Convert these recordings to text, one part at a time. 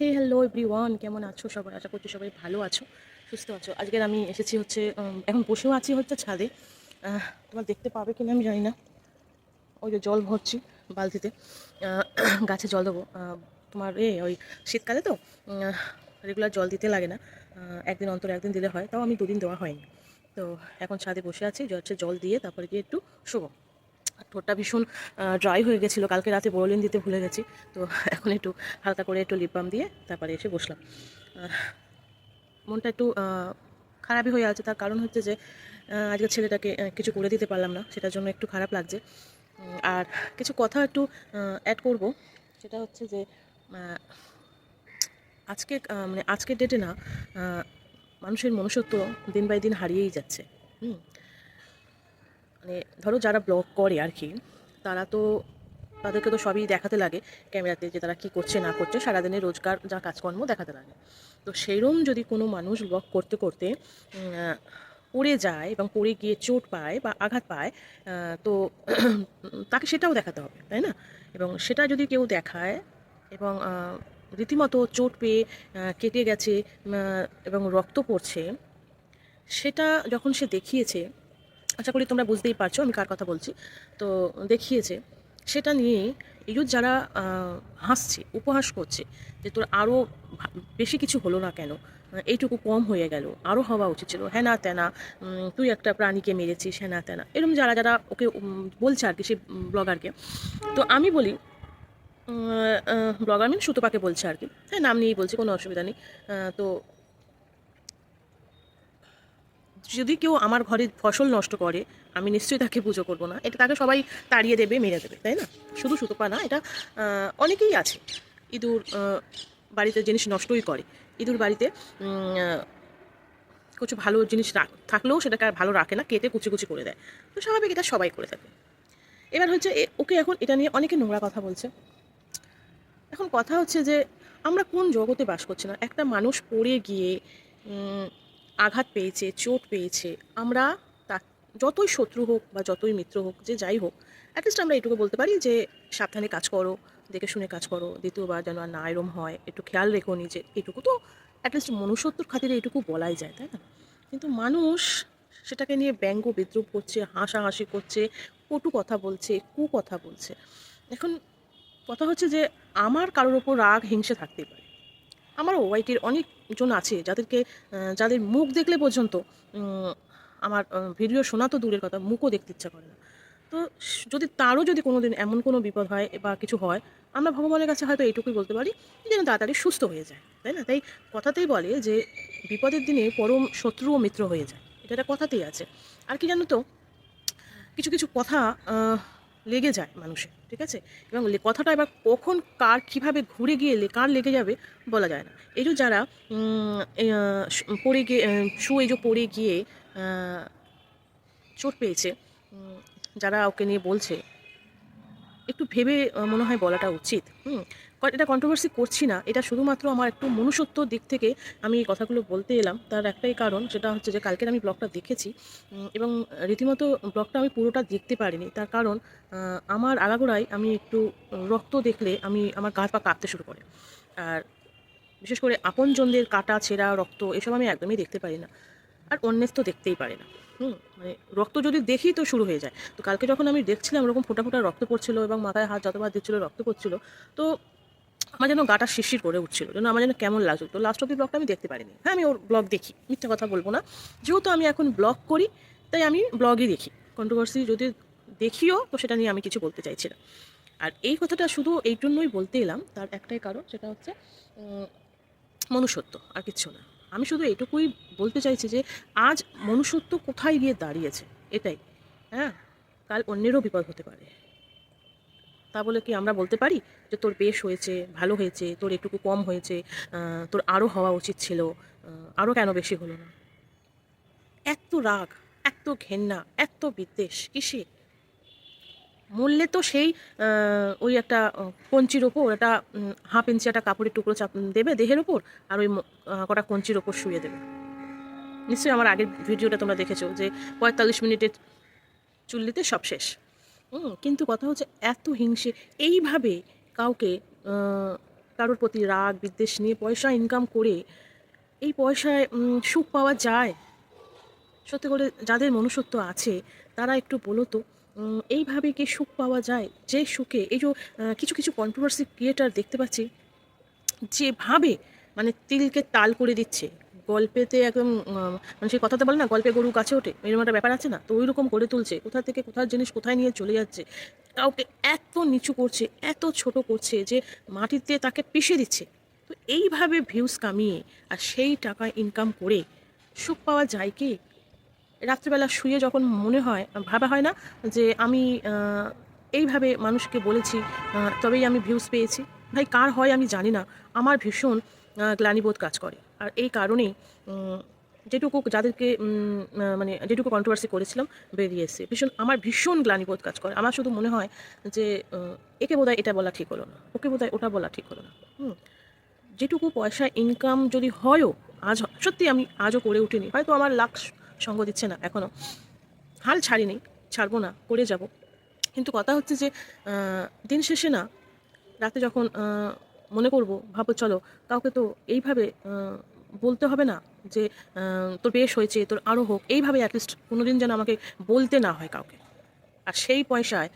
Hello everyone, কেমন আছো সবাই? আশা করছি সবাই ভালো আছো, সুস্থ আছো। আজকের আমি এসেছি হচ্ছে এখন বসেও আছি হচ্ছে ছাদে। তোমার দেখতে পাবে কিনা আমি জানি না। ওই যে জল ভরছি বালতিতে, গাছে জল দেবো। তোমার ওই শীতকালে তো রেগুলার জল দিতে লাগে না, একদিন অন্তর একদিন দিলে হয়, তাও আমি দুদিন দেওয়া হয়নি। তো এখন ছাদে বসে আছি, হচ্ছে জল দিয়ে তারপরে গিয়ে একটু শোবো। ঠোঁটটা ভীষণ ড্রাই হয়ে গেছিলো, কালকে রাতে বোরোলিন দিতে ভুলে গেছি। তো এখন একটু হালকা করে একটু লিপ বাম দিয়ে তারপরে এসে বসলাম। মনটা একটু খারাপই হয়ে আছে, তার কারণ হচ্ছে যে আজকের ছেলেটাকে কিছু করে দিতে পারলাম না, সেটার জন্য একটু খারাপ লাগছে। আর কিছু কথা একটু অ্যাড করব, সেটা হচ্ছে যে আজকে মানে আজকের ডেটে না, মানুষের মনুষ্যত্ব দিন বাই দিন হারিয়েই যাচ্ছে। মানে ধরো যারা ব্লগ করে আর কি, তারা তো তাদেরকে তো সবই দেখাতে লাগে ক্যামেরাতে, যে তারা কী করছে না করছে, সারাদিনের রোজগার যা কাজকর্ম দেখাতে লাগে। তো সেইরকম যদি কোনো মানুষ ব্লগ করতে করতে পড়ে যায় এবং পড়ে গিয়ে চোট পায় বা আঘাত পায়, তো তাকে সেটাও দেখাতে হবে, তাই না? এবং সেটা যদি কেউ দেখায় এবং রীতিমতো চোট পেয়ে কেটে গেছে এবং রক্ত পড়ছে, সেটা যখন সে দেখিয়েছে, আশা করি তোমরা বুঝতেই পারছো আমি কার কথা বলছি। তো দেখিয়েছে, সেটা নিয়ে ইউথ যারা হাসছে, উপহাস করছে যে তোর আরও বেশি কিছু হলো না কেন, এইটুকু কম হয়ে গেল, আরও হওয়া উচিত ছিল, হ্যাঁ না তেনা, তুই একটা প্রাণীকে মেরেছিস, হ্যাঁ না তেনা, এরকম যারা যারা ওকে বলছে আর কি, সেই ব্লগারকে। তো আমি বলি, ব্লগার মিন সুতপাকে বলছে আর কি, হ্যাঁ নাম নিয়েই বলছি, কোনো অসুবিধা নেই। তো যদি কেউ আমার ঘরের ফসল নষ্ট করে, আমি নিশ্চয়ই তাকে পুজো করবো না, এটা তাকে সবাই তাড়িয়ে দেবে, মেরে দেবে, তাই না? শুধু সুতপা না, এটা অনেকেই আছে। ইঁদুর বাড়িতে জিনিস নষ্টই করে, ইঁদুর বাড়িতে কিছু ভালো জিনিস থাকলেও সেটাকে আর ভালো রাখে না, কেটে কুচি কুচি করে দেয়। তো স্বাভাবিক, এটা সবাই করে থাকে। এবার হচ্ছে ওকে এখন এটা নিয়ে অনেকে নোংরা কথা বলছে। এখন কথা হচ্ছে যে আমরা কোন জগতে বাস করছি না, একটা মানুষ পড়ে গিয়ে আঘাত পেয়েছে, চোট পেয়েছে, আমরা তার যতই শত্রু হোক বা যতই মিত্র হোক, যে যাই হোক, অ্যাটলিস্ট আমরা এটুকু বলতে পারি যে সাবধানে কাজ করো, দেখে শুনে কাজ করো, দ্বিতীয়বার যেন আর না এরম হয়, একটু খেয়াল রেখো নিজে, এটুকু তো অ্যাটলিস্ট মনুষ্যত্বর খাতিরে এটুকু বলাই যায়, তাই না? কিন্তু মানুষ সেটাকে নিয়ে ব্যঙ্গ বিদ্রুপ করছে, হাসাহাসি করছে, কটু কথা বলছে, কথা বলছে। এখন কথা হচ্ছে যে আমার কারোর ওপর রাগ হিংসে থাকতেই পারে, আমার ওয়াইটির অনেকজন আছে যাদেরকে যাদের মুখ দেখলে পর্যন্ত আমার ভিডিও শোনা তো দূরের কথা, মুখও দেখতে ইচ্ছা করে না। তো যদি তারও যদি কোনো দিন এমন কোনো বিপদ হয় বা কিছু হয়, আমরা ভগবানের কাছে হয়তো এইটুকুই বলতে পারি, যেন তাড়াতাড়ি সুস্থ হয়ে যায়, তাই না? তাই কথাতেই বলে যে বিপদের দিনে পরম শত্রু ও মিত্র হয়ে যায়, এটা একটা কথাতেই আছে। আর কি জানো তো, কিছু কিছু কথা লেগে যায় মানুষের, ঠিক আছে? এবং কথাটা এবার কখন কার কীভাবে ঘুরে গিয়ে কার লেগে যাবে বলা যায় না। এই যে যারা পড়ে গিয়ে শুয়ে যে পড়ে গিয়ে চোট পেয়েছে, যারা ওকে নিয়ে বলছে, একটু ভেবে মনে হয় বলাটা উচিত। এটা কন্ট্রোভার্সি করছি না, এটা শুধুমাত্র আমার একটু মনুষ্যত্ব দিক থেকে আমি এই কথাগুলো বলতে এলাম। তার একটাই কারণ, সেটা হচ্ছে যে কালকের আমি ব্লগটা দেখেছি এবং রীতিমতো ব্লগটা আমি পুরোটা দেখতে পারিনি। তার কারণ আমার আগাগোড়াই আমি একটু রক্ত দেখলে আমার গা পা কাঁপতে শুরু করে। আর বিশেষ করে আপনজনদের কাটা ছেঁড়া রক্ত এসব আমি একদমই দেখতে পারি না, আর অন্যের তো দেখতেই পারি না। মানে রক্ত যদি দেখি তো শুরু হয়ে যায়। তো কালকে যখন আমি দেখছিলাম ওরকম ফোঁটা ফোঁটা রক্ত পড়ছিল এবং মাথায় হাত যতবার দিচ্ছিল রক্ত পড়ছিল, তো আমার যেন গাটা শিরশির করে উঠছিল, যেন আমার যেন কেমন লাগছিল। তো লাস্ট অব্দি ব্লগটা আমি দেখতে পারিনি। হ্যাঁ, আমি ওর ব্লগ দেখি, মিথ্যা কথা বলবো না। যেহেতু আমি এখন ব্লগ করি, তাই আমি ব্লগই দেখি। কন্ট্রোভার্সি যদি দেখিও, তো সেটা নিয়ে আমি কিছু বলতে চাইছি না। আর এই কথাটা শুধু এই জন্যই বলতে এলাম, তার একটাই কারণ, সেটা হচ্ছে মনুষ্যত্ব, আর কিচ্ছু না। আমি শুধু এটুকুই বলতে চাইছি যে আজ মনুষ্যত্ব কোথায় গিয়ে দাঁড়িয়েছে, এটাই। হ্যাঁ, কাল অন্যেরও বিপদ হতে পারে। তা বলে কি আমরা বলতে পারি যে তোর বেশ হয়েছে, ভালো হয়েছে, তোর একটুকু কম হয়েছে, তোর আরও হওয়া উচিত ছিল, আরও কেন বেশি হলো না? এত রাগ, এত ঘেন্না, এত বিদ্বেষ কিসে? মরলে তো সেই ওই একটা কঞ্চির ওপর একটা হাফ ইঞ্চি একটা কাপড়ের টুকরো দেবে দেহের ওপর, আর ওই কটা কঞ্চির ওপর শুয়ে দেবে। নিশ্চয়ই আমার আগের ভিডিওটা তোমরা দেখেছো যে 45 মিনিটের চুল্লিতে সব শেষ। কিন্তু কথা হচ্ছে এত হিংসে, এইভাবে কাউকে কারোর প্রতি রাগ বিদ্বেষ নিয়ে পয়সা ইনকাম করে এই পয়সায় সুখ পাওয়া যায়? সত্যি করে যাদের মনুষ্যত্ব আছে তারা একটু বলো তো, এইভাবে কি সুখ পাওয়া যায়? যে সুখে এই যে কিছু কিছু কন্ট্রোভার্সি ক্রিয়েটার দেখতে পাচ্ছি যেভাবে মানে তিলকে তাল করে দিচ্ছে, গল্পেতে একদম মানে সেই কথাতে বলে না, গল্পে গরু কাছে ওঠে, এরকম একটা ব্যাপার আছে না, তো ওই রকম করে তুলছে, কোথা থেকে কোথার জিনিস কোথায় নিয়ে চলে যাচ্ছে, কাউকে এত নিচু করছে, এত ছোট করছে যে মাটিতে তাকে পিষে দিচ্ছে। তো এইভাবে ভিউজ কামিয়ে আর সেই টাকা ইনকাম করে সুখ পাওয়া যায় কি? রাত্রিবেলা শুয়ে যখন মনে হয়, ভাবা হয় না যে আমি এইভাবে মানুষকে বলেছি, তবেই আমি ভিউজ পেয়েছি? ভাই কার হয় আমি জানি না, আমার ভীষণ গ্লানিবোধ কাজ করে। আর এই কারণেই যেটুকু যাদেরকে মানে যেটুকু কন্ট্রোভার্সি করেছিলাম বেরিয়ে এসে আমার ভীষণ গ্লানিবোধ কাজ করে। আমার শুধু মনে হয় যে একে বোধহয় এটা বলা ঠিক হলো না, ওকে বোধহয় ওটা বলা ঠিক হলো না। যেটুকু পয়সা ইনকাম যদি হয়ও, সত্যি আমি আজও করে উঠিনি, হয়তো আমার লাখ সঙ্গ দিচ্ছে না এখনও, হাল ছাড়িনি, ছাড়বো না, করে যাব। কিন্তু কথা হচ্ছে যে দিন শেষে না, রাতে যখন মনে করব, ভাবো চলো কাউকে তো এইভাবে বলতে হবে না যে তোর বেশ হয়েছে, তোর আরও হোক, এইভাবে অ্যাটলিস্ট কোনোদিন যেন আমাকে বলতে না হয় কাউকে। আর সেই পয়সায়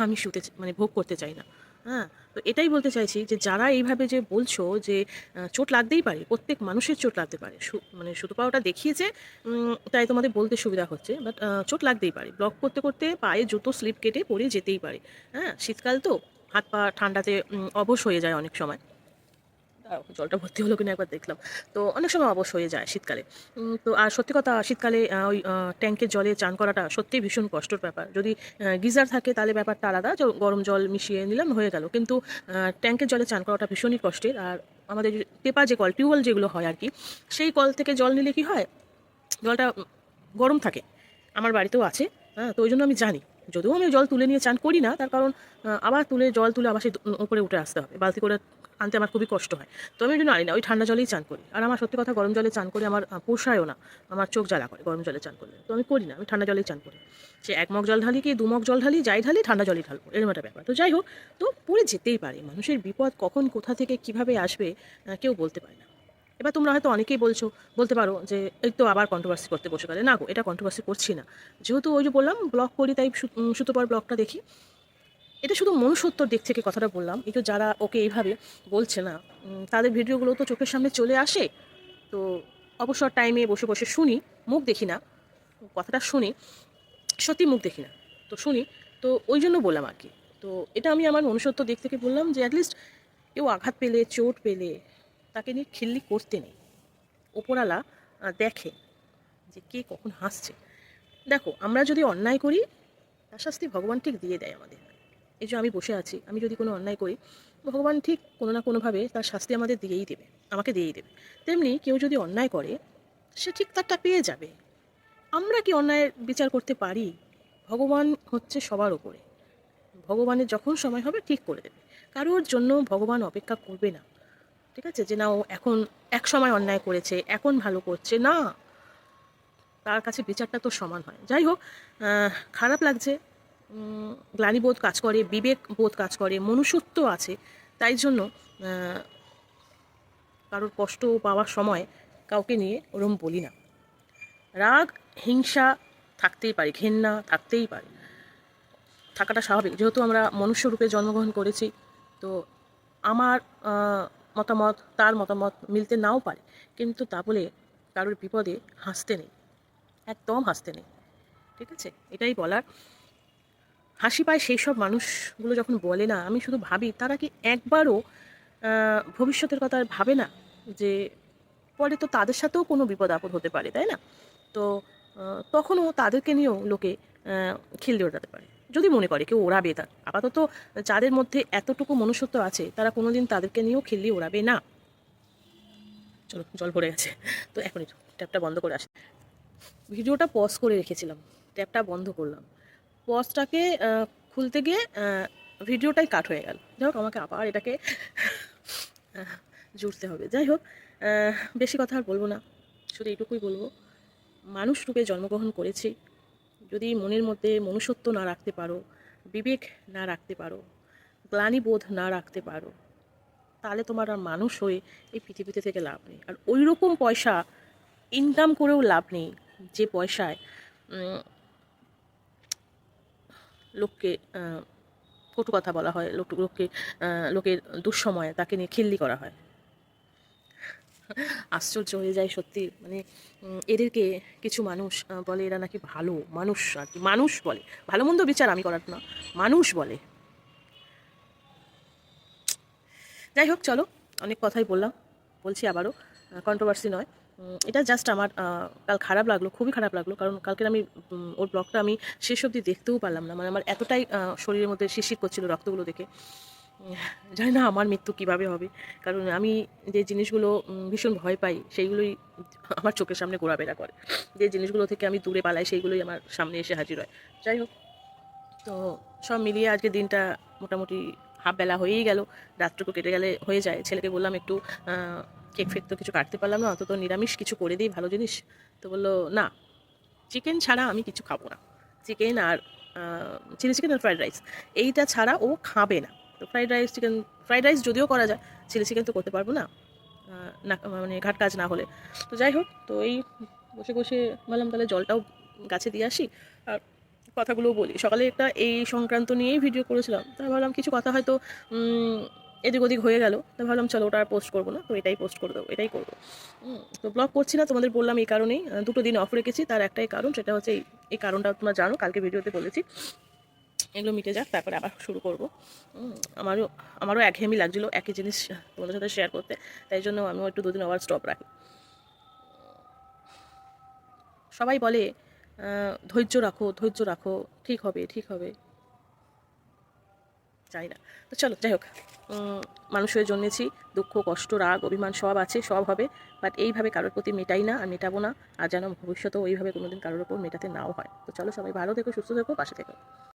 আমি মানে ভোগ করতে চাই না। হ্যাঁ, তো এটাই বলতে চাইছি যে যারা এইভাবে যে বলছো যে চোট লাগতেই পারে, প্রত্যেক মানুষের চোট লাগতে পারে, মানে শুধু পাওয়াটা দেখিয়েছে তাই তোমাদের বলতে সুবিধা হচ্ছে, বাট চোট লাগতেই পারে, ব্লগ করতে করতে পায়ে জুতো স্লিপ কেটে পড়ে যেতেই পারে। হ্যাঁ, শীতকাল তো হাত পা ঠান্ডাতে অবশ হয়ে যায় অনেক সময়। দাঁড়াও, জলটা ভর্তি হলো কিনা একবার দেখলাম। তো অনেক সময় অবশ হয়ে যায় শীতকালে। তো আর সত্যি কথা, শীতকালে ওই ট্যাঙ্কের জলে চান করাটা সত্যিই ভীষণ কষ্টের ব্যাপার। যদি গিজার থাকে তাহলে ব্যাপারটা আলাদা, গরম জল মিশিয়ে নিলাম হয়ে গেল, কিন্তু ট্যাঙ্কের জলে চান করাটা ভীষণই কষ্টের। আর আমাদের টেপা যে কল, টিউবওয়েল যেগুলো হয় আর কি, সেই কল থেকে জল নিলে কি হয়, জলটা গরম থাকে। আমার বাড়িতেও আছে। হ্যাঁ, তো ওই জন্য আমি জানি। যদিও আমি জল তুলে নিয়ে চান করি না, তার কারণ আবার জল তুলে আবার সেই উপরে উঠে আসতে হবে, বালতি করে আনতে আমার খুবই কষ্ট হয়। তো আমি ওই জন্য আনি না, ওই ঠান্ডা জলেই চান করি। আর আমার সত্যি কথা, গরম জলে চান করে আমার পোষায়ও না, আমার চোখ জ্বালা করে গরম জলে চান করলে, তো আমি করি না, আমি ঠান্ডা জলেই চান করি। সে 1 মগ জল ঢালি কি 2 মগ জল ঢালি, যাই ঢালি ঠান্ডা জলই ঢালবো, এরকম একটা ব্যাপার। তো যাই হোক, তো পড়ে যেতেই পারে, মানুষের বিপদ কখন কোথা থেকে কিভাবে আসবে কেউ বলতে পারে না। এবার তোমরা হয়তো অনেকেই বলতে পারো যে এই তো আবার কন্ট্রোভার্সি করতে বসে গেলে। না গো, এটা কন্ট্রোভার্সি করছি না। যেহেতু ওই যে বললাম ব্লগ করি, তাই সুতোপার ব্লগটা দেখি। এটা শুধু মনুষ্যত্বর দিক থেকে কথাটা বললাম। এই তো যারা ওকে এইভাবে বলছে না, তাদের ভিডিওগুলো তো চোখের সামনে চলে আসে। তো অবসর টাইমে বসে বসে শুনি, মুখ দেখি না, কথাটা শুনি, সত্যি মুখ দেখি না, তো শুনি। তো ওই জন্য বললাম আর কি। তো এটা আমি আমার মনুষ্যত্ব দিক থেকে বললাম যে অ্যাটলিস্ট কেউ আঘাত পেলে, চোট পেলে তাকে নিয়ে খিল্লি করতে নেই। ওপরালা দেখে যে কে কখন হাসছে। দেখো, আমরা যদি অন্যায় করি তার শাস্তি ভগবান ঠিক দিয়ে দেয় আমাদের। এই যে আমি বসে আছি, আমি যদি কোনো অন্যায় করি, ভগবান ঠিক কোনো না কোনোভাবে তার শাস্তি আমাদের দিয়েই দেবে, আমাকে দিয়েই দেবে। তেমনি কেউ যদি অন্যায় করে, সে ঠিক তারটা পেয়ে যাবে। আমরা কি অন্যায়ের বিচার করতে পারি? ভগবান হচ্ছে সবার ওপরে, ভগবানের যখন সময় হবে ঠিক করে দেবে। কারোর জন্য ভগবান অপেক্ষা করবে না, ঠিক আছে, যে না ও এখন এক সময় অন্যায় করেছে এখন ভালো করছে না, তার কাছে বিচারটা তো সমান হয়। যাই হোক, খারাপ লাগছে, গ্লানিবোধ কাজ করে, বিবেক বোধ কাজ করে, মনুষ্যত্ব আছে, তাই জন্য কারোর কষ্ট পাওয়ার সময় কাউকে নিয়ে ওরম বলি না। রাগ হিংসা থাকতেই পারে, ঘেন্না থাকতেই পারে, থাকাটা স্বাভাবিক, যেহেতু আমরা মনুষ্যরূপে জন্মগ্রহণ করেছি। তো আমার মতামত তার মতামত মিলতে নাও পারে, কিন্তু তা বলে কারোর বিপদে হাসতে নেই, একদম হাসতে নেই, ঠিক আছে, এটাই বলার। হাসি পায় সেই সব মানুষগুলো যখন বলে না, আমি শুধু ভাবি তারা কি একবারও ভবিষ্যতের কথা আর ভাবে না, যে পরে তো তাদের সাথেও কোনো বিপদ আপদ হতে পারে, তাই না? তো তখনও তাদেরকে নিয়েও লোকে খিল্লি ওড়াতে পারে, যদি মনে করে কেউ ওড়াবে। তার আপাতত যাদের মধ্যে এতটুকু মনুষ্যত্ব আছে তারা কোনোদিন তাদেরকে নিয়েও খিল্লি ওড়াবে না। চলো, জল ভরে গেছে, তো এখনই ট্যাপটা বন্ধ করে আসি। ভিডিওটা পজ করে রেখেছিলাম, ট্যাপটা বন্ধ করলাম, পজটাকে খুলতে গিয়ে ভিডিওটাই কাট হয়ে গেল। যাই হোক, আমাকে আবার এটাকে জুড়তে হবে। যাই হোক, বেশি কথা আর বলবো না, শুধু এইটুকুই বলবো, মানুষ রূপে জন্মগ্রহণ করেছি, যদি মনের মধ্যে মনুষ্যত্ব না রাখতে পারো, বিবেক না রাখতে পারো, গ্লানিবোধ না রাখতে পারো, তাহলে তোমার আর মানুষ হয়ে এই পৃথিবীতে থেকে লাভ নেই। আর ওই রকম পয়সা ইনকাম করেও লাভ নেই যে পয়সায় লোককে কটু কথা বলা হয়, লোককে লোকের দুঃসময়ে তাকে নিয়ে খিল্লি করা হয়। আশ্চর্য হয়ে যায় সত্যি। মানে এদেরকে কিছু মানুষ বলে এরা নাকি ভালো মানুষ, আর কি মানুষ বলে, ভালো মন্দ বিচার আমি করার না, মানুষ বলে। যাই হোক, চলো, অনেক কথাই বলছি আবারও, কন্ট্রোভার্সি নয়। এটা জাস্ট আমার কাল খারাপ লাগলো, খুবই খারাপ লাগলো, কারণ কালকে আমি ওর ব্লগটা আমি শেষ অবধি দেখতেও পারলাম না। মানে আমার এতটাই শরীরের মধ্যে শিরশির করছিল রক্তগুলো দেখে। জানি না আমার মৃত্যু কিভাবে হবে, কারণ আমি যে জিনিসগুলো ভীষণ ভয় পাই সেইগুলোই আমার চোখের সামনে ঘোরাফেরা করে। যে জিনিসগুলো থেকে আমি দূরে পালাই সেইগুলোই আমার সামনে এসে হাজির হয়। যাই হোক, তো সব মিলিয়ে আজকে দিনটা মোটামুটি হাফ বেলা হয়েই গেল, রাতটুকু কেটে গেলে হয়ে যায়। ছেলেকে বললাম একটু কেক ফেক তো কিছু কাটতে পারলাম না, অন্তত নিরামিষ কিছু করে দিই, ভালো জিনিস। তো বললো না, চিকেন ছাড়া আমি কিছু খাবো না, চিকেন আর চিলি চিকেন আর ফ্রাইড রাইস এইটা ছাড়া ও খাবে না। তো ফ্রাইড রাইস যদিও করা যায়, চিলি চিকেন তো করতে পারবো না, না মানে ঘাট কাজ না হলে। তো যাই হোক, তো এই বসে বসে বললাম তাহলে জলটাও গাছে দিয়ে আসি আর কথাগুলো বলি। সকালে একটা এই সংক্রান্ত নিয়েই ভিডিও করেছিলাম, তাই ভাবলাম কিছু কথা হয়তো এদিক ওদিক হয়ে গেল, তাই ভাবলাম চলো ওটা আর পোস্ট করবো না, তো এটাই পোস্ট করে দেবো, এটাই করবো। তো ব্লগ করছি না, তোমাদের বললাম এই কারণেই। 2 দিন অফ রেখেছি, তার একটাই কারণ, সেটা হচ্ছে এই কারণটা তোমরা জানো, কালকে ভিডিওতে বলেছি। এগুলো মিটে যাক, তারপরে আবার শুরু করবো। আমারও একঘেয়েমি লাগছিলো একই জিনিস তোমাদের সাথে শেয়ার করতে, তাই জন্য আমিও একটু 2 দিন আবার স্টপ রাখি। সবাই বলে ধৈর্য রাখো, ধৈর্য রাখো, ঠিক হবে, ঠিক হবে, চাই না। তো চলো, যাই হোক, মানুষ হয়ে জন্মেছি, দুঃখ কষ্ট রাগ অভিমান সব আছে, সব হবে, বাট এইভাবে কারোর প্রতি মেটাই না আর মেটাবো না, আর যেন ভবিষ্যতেও এইভাবে কোনোদিন কারোর ওপর মেটাতে নাও হয়। তো চলো, সবাই ভালো থেকো, সুস্থ থেকো, পাশে থেকো।